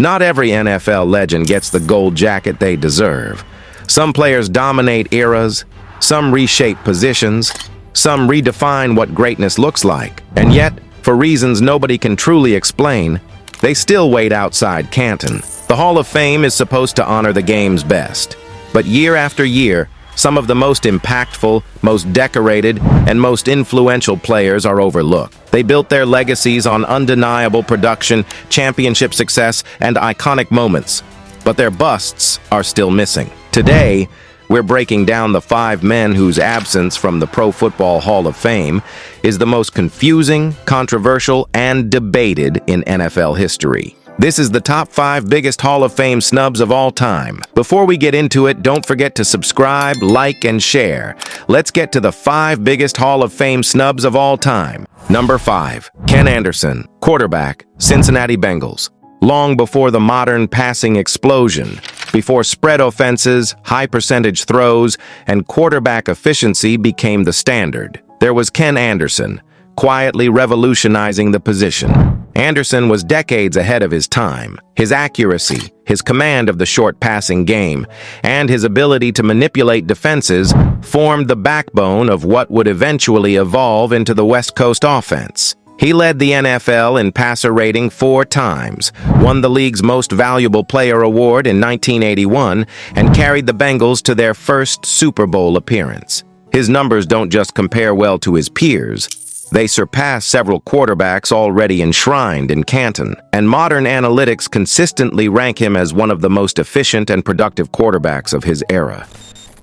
Not every NFL legend gets the gold jacket they deserve. Some players dominate eras, some reshape positions, some redefine what greatness looks like. And yet, for reasons nobody can truly explain, they still wait outside Canton. The Hall of Fame is supposed to honor the game's best. But year after year, some of the most impactful, most decorated, and most influential players are overlooked. They built their legacies on undeniable production, championship success, and iconic moments. But their busts are still missing. Today, we're breaking down the 5 men whose absence from the Pro Football Hall of Fame is the most confusing, controversial, and debated in NFL history. This is the top 5 biggest Hall of Fame snubs of all time. Before we get into it, don't forget to subscribe, like, and share. Let's get to the 5 biggest Hall of Fame snubs of all time. Number 5. Ken Anderson, quarterback, Cincinnati Bengals. Long before the modern passing explosion, before spread offenses, high-percentage throws, and quarterback efficiency became the standard, there was Ken Anderson, quietly revolutionizing the position. Anderson was decades ahead of his time. His accuracy, his command of the short passing game, and his ability to manipulate defenses formed the backbone of what would eventually evolve into the West Coast offense. He led the NFL in passer rating 4 times, won the league's Most Valuable Player award in 1981, and carried the Bengals to their first Super Bowl appearance. His numbers don't just compare well to his peers. They surpass several quarterbacks already enshrined in Canton, and modern analytics consistently rank him as one of the most efficient and productive quarterbacks of his era.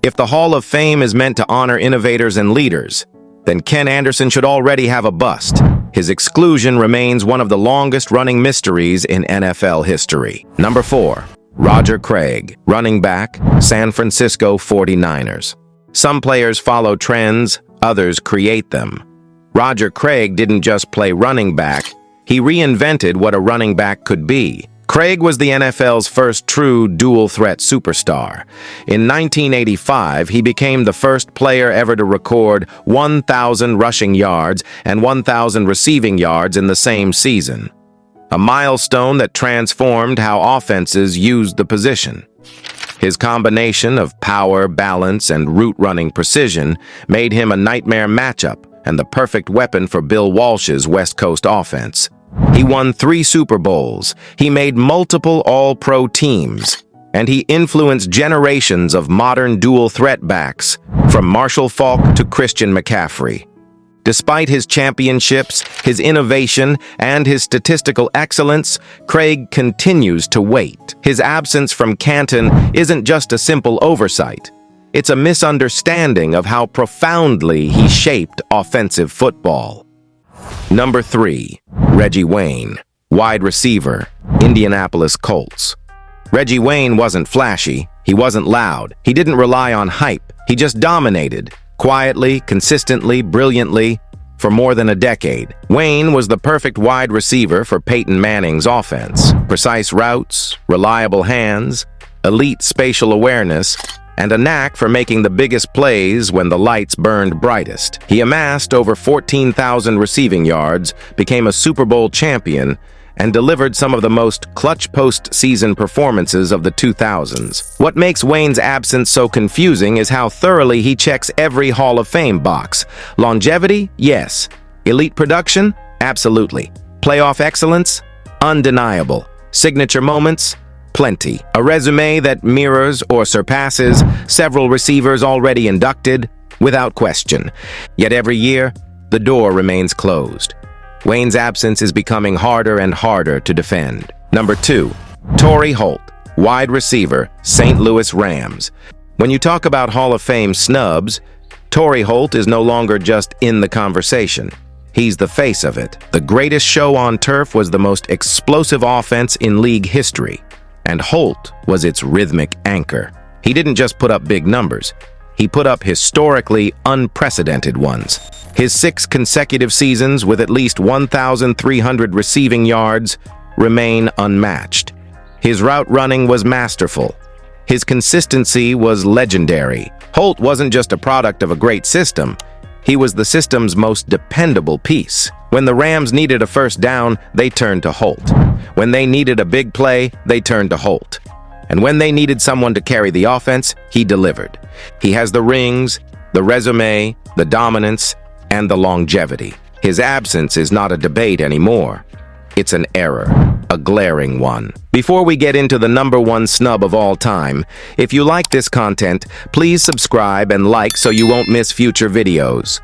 If the Hall of Fame is meant to honor innovators and leaders, then Ken Anderson should already have a bust. His exclusion remains one of the longest-running mysteries in NFL history. Number 4. Roger Craig, running back, San Francisco 49ers. Some players follow trends, others create them. Roger Craig didn't just play running back, he reinvented what a running back could be. Craig was the NFL's first true dual-threat superstar. In 1985, he became the first player ever to record 1,000 rushing yards and 1,000 receiving yards in the same season, a milestone that transformed how offenses used the position. His combination of power, balance, and route-running precision made him a nightmare matchup and the perfect weapon for Bill Walsh's West Coast offense. He won 3 Super Bowls, he made multiple All-Pro teams, and he influenced generations of modern dual-threat backs, from Marshall Faulk to Christian McCaffrey. Despite his championships, his innovation, and his statistical excellence, Craig continues to wait. His absence from Canton isn't just a simple oversight. It's a misunderstanding of how profoundly he shaped offensive football. Number 3. Reggie Wayne, wide receiver, Indianapolis Colts. Reggie Wayne wasn't flashy, he wasn't loud, he didn't rely on hype, he just dominated, quietly, consistently, brilliantly, for more than a decade. Wayne was the perfect wide receiver for Peyton Manning's offense. Precise routes, reliable hands, elite spatial awareness, and a knack for making the biggest plays when the lights burned brightest. He amassed over 14,000 receiving yards, became a Super Bowl champion, and delivered some of the most clutch postseason performances of the 2000s. What makes Wayne's absence so confusing is how thoroughly he checks every Hall of Fame box. Longevity? Yes. Elite production? Absolutely. Playoff excellence? Undeniable. Signature moments? Plenty. A resume that mirrors or surpasses several receivers already inducted? Without question. Yet every year, the door remains closed. Wayne's absence is becoming harder and harder to defend. Number 2. Torry Holt, wide receiver, St. Louis Rams. When you talk about Hall of Fame snubs, Torry Holt is no longer just in the conversation. He's the face of it. The greatest show on turf was the most explosive offense in league history, and Holt was its rhythmic anchor. He didn't just put up big numbers. He put up historically unprecedented ones. His 6 consecutive seasons with at least 1,300 receiving yards remain unmatched. His route running was masterful. His consistency was legendary. Holt wasn't just a product of a great system. He was the system's most dependable piece. When the Rams needed a first down, they turned to Holt. When they needed a big play, they turned to Holt. And when they needed someone to carry the offense, he delivered. He has the rings, the resume, the dominance, and the longevity. His absence is not a debate anymore. It's an error, a glaring one. Before we get into the #1 snub of all time, if you like this content, please subscribe and like so you won't miss future videos.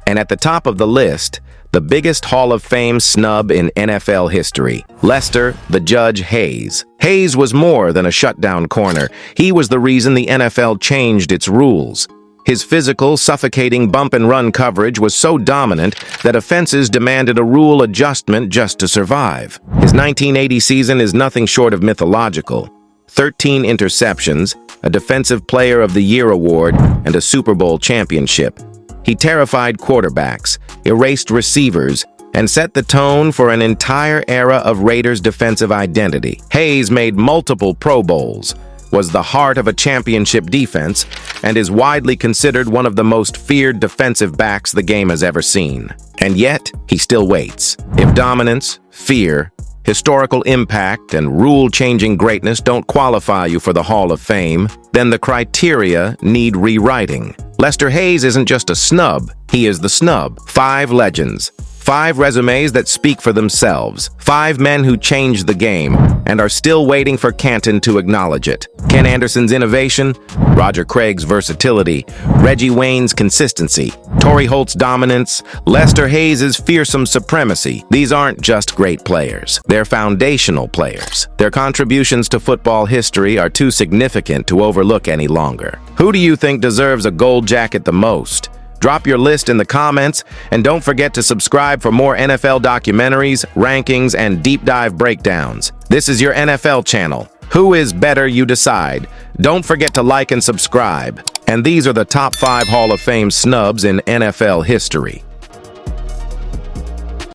And at the top of the list, the biggest Hall of Fame snub in NFL history, Lester the Judge Hayes. Hayes was more than a shutdown corner. He was the reason the NFL changed its rules. His physical, suffocating bump-and-run coverage was so dominant that offenses demanded a rule adjustment just to survive. His 1980 season is nothing short of mythological. 13 interceptions, a Defensive Player of the Year award, and a Super Bowl championship. He terrified quarterbacks, erased receivers, and set the tone for an entire era of Raiders' defensive identity. Hayes made multiple Pro Bowls, was the heart of a championship defense, and is widely considered one of the most feared defensive backs the game has ever seen. And yet, he still waits. If dominance, fear, historical impact, and rule-changing greatness don't qualify you for the Hall of Fame, then the criteria need rewriting. Lester Hayes isn't just a snub, he is the snub. 5 legends. 5 resumes that speak for themselves. 5 men who changed the game and are still waiting for Canton to acknowledge it. Ken Anderson's innovation, Roger Craig's versatility, Reggie Wayne's consistency, Torry Holt's dominance, Lester Hayes' fearsome supremacy. These aren't just great players. They're foundational players. Their contributions to football history are too significant to overlook any longer. Who do you think deserves a gold jacket the most? Drop your list in the comments, and don't forget to subscribe for more NFL documentaries, rankings, and deep dive breakdowns. This is your NFL channel. Who is better, you decide. Don't forget to like and subscribe. And these are the top 5 Hall of Fame snubs in NFL history.